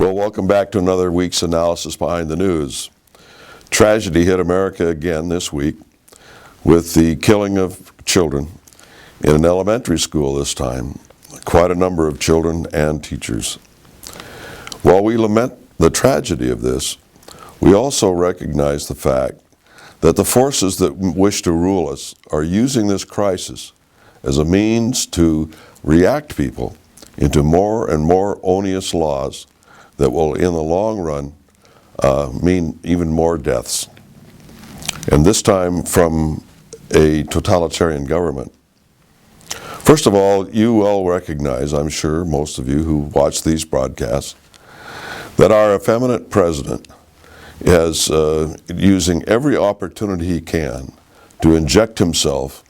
Well, welcome back to another week's analysis behind the news. Tragedy hit America again this week with the killing of children in an elementary school this time. Quite a number of children and teachers. While we lament the tragedy of this, we also recognize the fact that the forces that wish to rule us are using this crisis as a means to react people into more and more onerous laws that will, in the long run, mean even more deaths. And this time from a totalitarian government. First of all, you will recognize, I'm sure, most of you who watch these broadcasts, that our effeminate president is using every opportunity he can to inject himself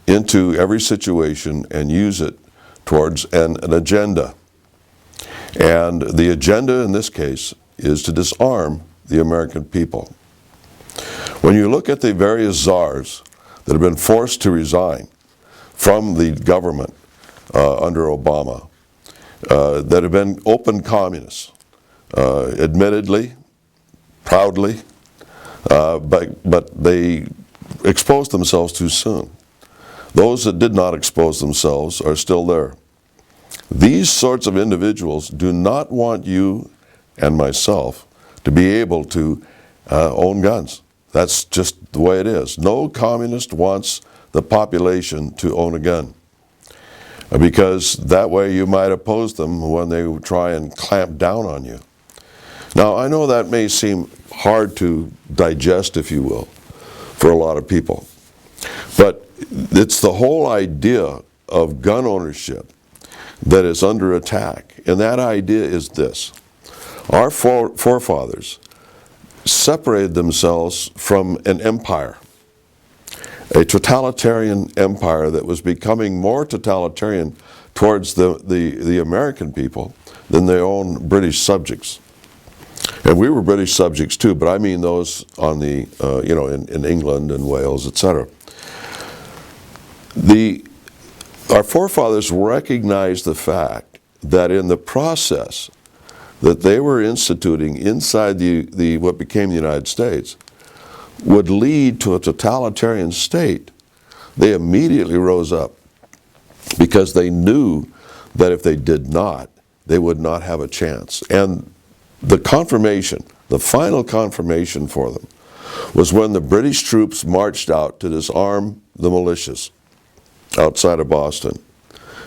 into every situation and use it towards an agenda. And the agenda in this case is to disarm the American people. When you look at the various czars that have been forced to resign from the government under Obama, that have been open communists, admittedly, proudly, but they exposed themselves too soon. Those that did not expose themselves are still there. These sorts of individuals do not want you and myself to be able to own guns. That's just the way it is. No communist wants the population to own a gun, because that way you might oppose them when they try and clamp down on you. Now, I know that may seem hard to digest, if you will, for a lot of people, but it's the whole idea of gun ownership that is under attack. And that idea is this: our forefathers separated themselves from an empire, a totalitarian empire that was becoming more totalitarian towards the American people than their own British subjects. And we were British subjects too, but I mean those on the, in England and Wales, etc. Our forefathers recognized the fact that in the process that they were instituting inside the what became the United States would lead to a totalitarian state. They immediately rose up because they knew that if they did not, they would not have a chance. And the confirmation, the final confirmation for them, was when the British troops marched out to disarm the militias outside of Boston.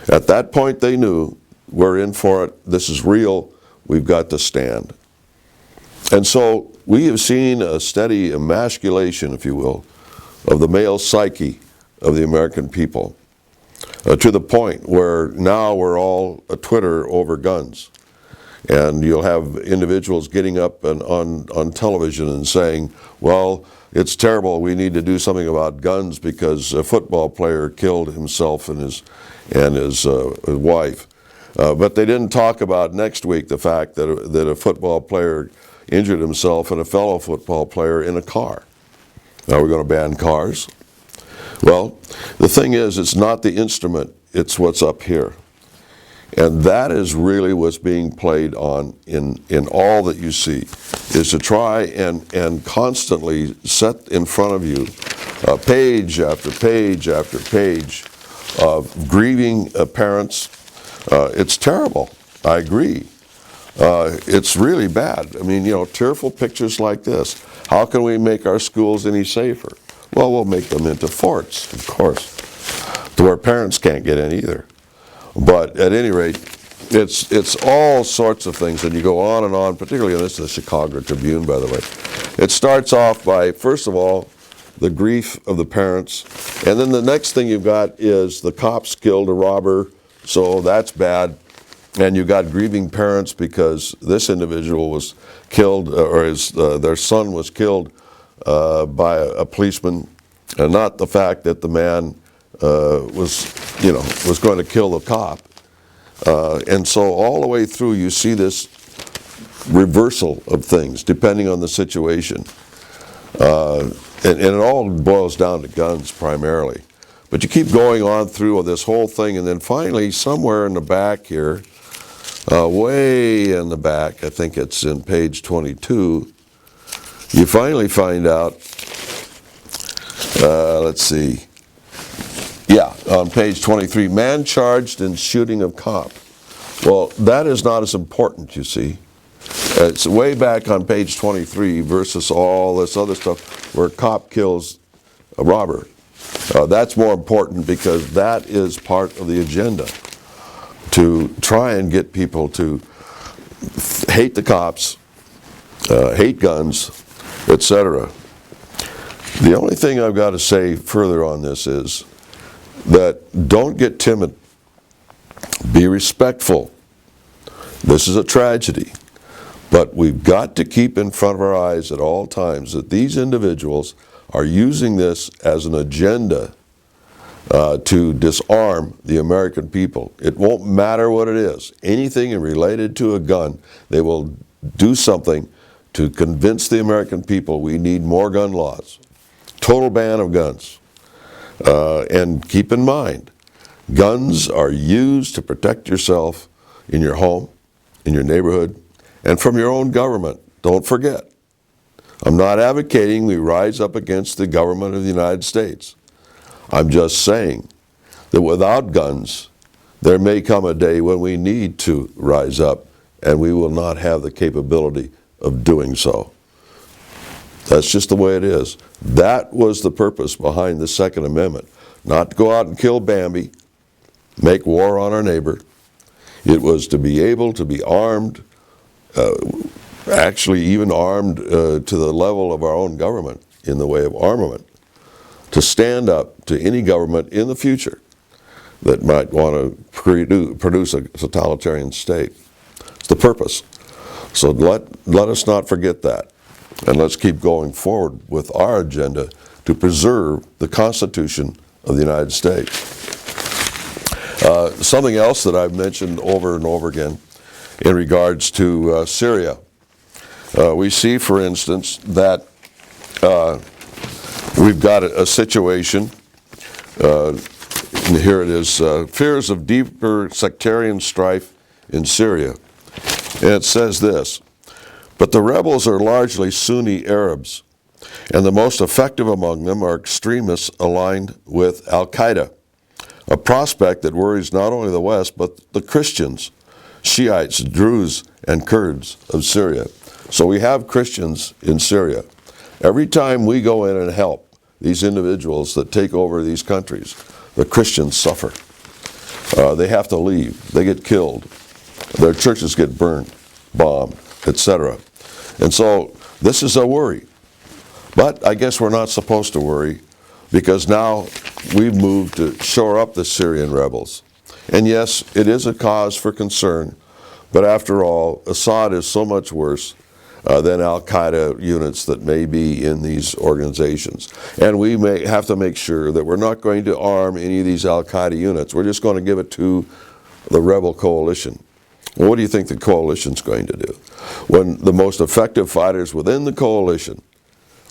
At that point they knew, we're in for it, this is real, we've got to stand. And so we have seen a steady emasculation, if you will, of the male psyche of the American people, to the point where now we're all a Twitter over guns. And you'll have individuals getting up on television and saying, well, it's terrible, we need to do something about guns because a football player killed himself and his wife. But they didn't talk about next week the fact that a football player injured himself and a fellow football player in a car. Now we're going to ban cars? Well, the thing is, it's not the instrument, it's what's up here. And that is really what's being played on in all that you see, is to try and constantly set in front of you page after page after page of grieving parents. It's terrible, I agree. It's really bad. I mean, tearful pictures like this. How can we make our schools any safer? Well, we'll make them into forts, of course, to where parents can't get in either. But at any rate, it's all sorts of things, and you go on and on, particularly this is the Chicago Tribune, by the way. It starts off by, first of all, the grief of the parents, and then the next thing you've got is the cops killed a robber, so that's bad, and you've got grieving parents because this individual was killed, or their son was killed by a policeman, and not the fact that the man was going to kill the cop. And so all the way through you see this reversal of things depending on the situation. And it all boils down to guns primarily. But you keep going on through this whole thing, and then finally somewhere in the back here, way in the back, I think it's in page 22, you finally find out, let's see, yeah, on page 23, man charged in shooting of cop. Well, that is not as important, you see. It's way back on page 23 versus all this other stuff where a cop kills a robber. That's more important because that is part of the agenda, to try and get people to hate the cops, hate guns, etc. The only thing I've got to say further on this is that don't get timid. Be respectful. This is a tragedy. But we've got to keep in front of our eyes at all times that these individuals are using this as an agenda to disarm the American people. It won't matter what it is. Anything related to a gun, they will do something to convince the American people we need more gun laws. Total ban of guns. And keep in mind, guns are used to protect yourself in your home, in your neighborhood, and from your own government. Don't forget. I'm not advocating we rise up against the government of the United States. I'm just saying that without guns, there may come a day when we need to rise up, and we will not have the capability of doing so. That's just the way it is. That was the purpose behind the Second Amendment. Not to go out and kill Bambi, make war on our neighbor. It was to be able to be armed, actually even armed to the level of our own government in the way of armament, to stand up to any government in the future that might want to produce a totalitarian state. It's the purpose. So let us not forget that. And let's keep going forward with our agenda to preserve the Constitution of the United States. Something else that I've mentioned over and over again in regards to Syria. We see, for instance, that we've got a situation, and here it is, fears of deeper sectarian strife in Syria. And it says this, but the rebels are largely Sunni Arabs, and the most effective among them are extremists aligned with Al-Qaeda, a prospect that worries not only the West, but the Christians, Shiites, Druze, and Kurds of Syria. So we have Christians in Syria. Every time we go in and help these individuals that take over these countries, the Christians suffer. They have to leave. They get killed. Their churches get burned, bombed, etc. And so this is a worry. But I guess we're not supposed to worry, because now we've moved to shore up the Syrian rebels. And yes, it is a cause for concern, but after all, Assad is so much worse than Al-Qaeda units that may be in these organizations. And we may have to make sure that we're not going to arm any of these Al-Qaeda units. We're just going to give it to the rebel coalition. Well, what do you think the coalition's going to do? When the most effective fighters within the coalition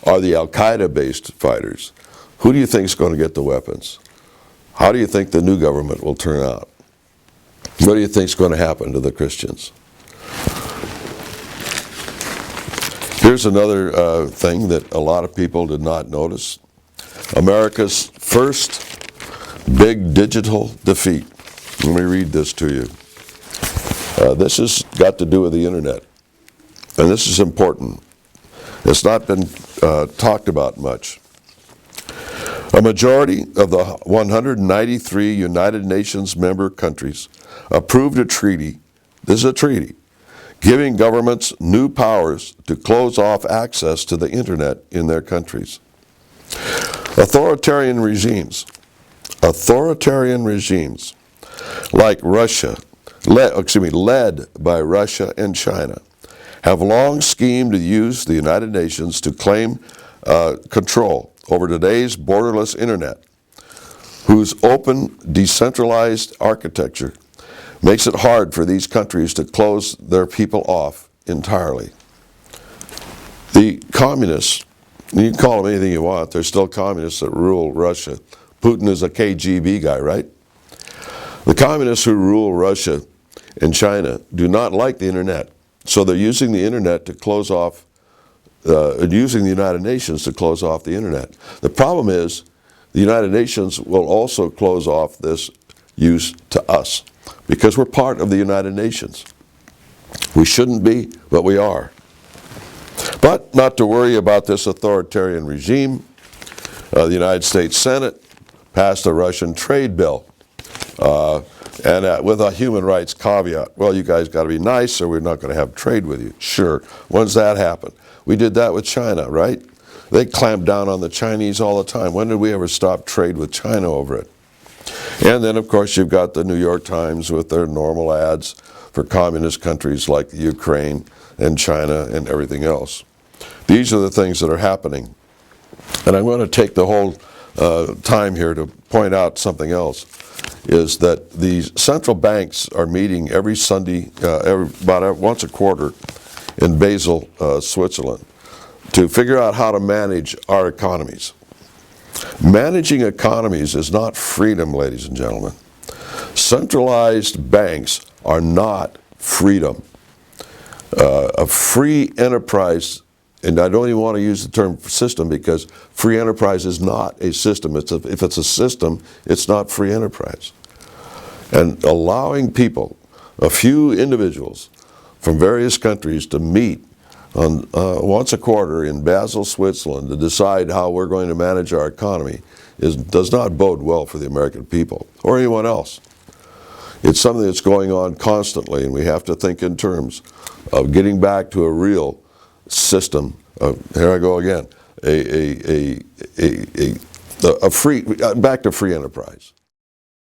are the Al-Qaeda-based fighters, who do you think is going to get the weapons? How do you think the new government will turn out? What do you think is going to happen to the Christians? Here's another thing that a lot of people did not notice. America's first big digital defeat. Let me read this to you. This has got to do with the internet. And this is important. It's not been talked about much. A majority of the 193 United Nations member countries approved a treaty, this is a treaty, giving governments new powers to close off access to the internet in their countries. Authoritarian regimes like Russia, led by Russia and China, have long schemed to use the United Nations to claim control over today's borderless internet, whose open, decentralized architecture makes it hard for these countries to close their people off entirely. The communists, you can call them anything you want, they're still communists that rule Russia. Putin is a KGB guy, right? The communists who rule Russia and China do not like the internet. So they're using the internet to close off, using the United Nations to close off the internet. The problem is the United Nations will also close off this use to us because we're part of the United Nations. We shouldn't be, but we are. But not to worry about this authoritarian regime. The United States Senate passed a Russian trade bill, and with a human rights caveat. Well, you guys got to be nice or we're not going to have trade with you. Sure. When's that happen? We did that with China, right? They clamp down on the Chinese all the time. When did we ever stop trade with China over it? And then, of course, you've got the New York Times with their normal ads for communist countries like Ukraine and China and everything else. These are the things that are happening. And I'm going to take the whole time here to point out something else, is that the central banks are meeting every Sunday, about once a quarter in Basel, Switzerland, to figure out how to manage our economies. Managing economies is not freedom, ladies and gentlemen. Centralized banks are not freedom. A free enterprise, and I don't even want to use the term system because free enterprise is not a system. If it's a system, it's not free enterprise. And allowing people, a few individuals from various countries to meet on once a quarter in Basel, Switzerland to decide how we're going to manage our economy does not bode well for the American people or anyone else. It's something that's going on constantly, and we have to think in terms of getting back to a real system. Here I go again. Back to free enterprise.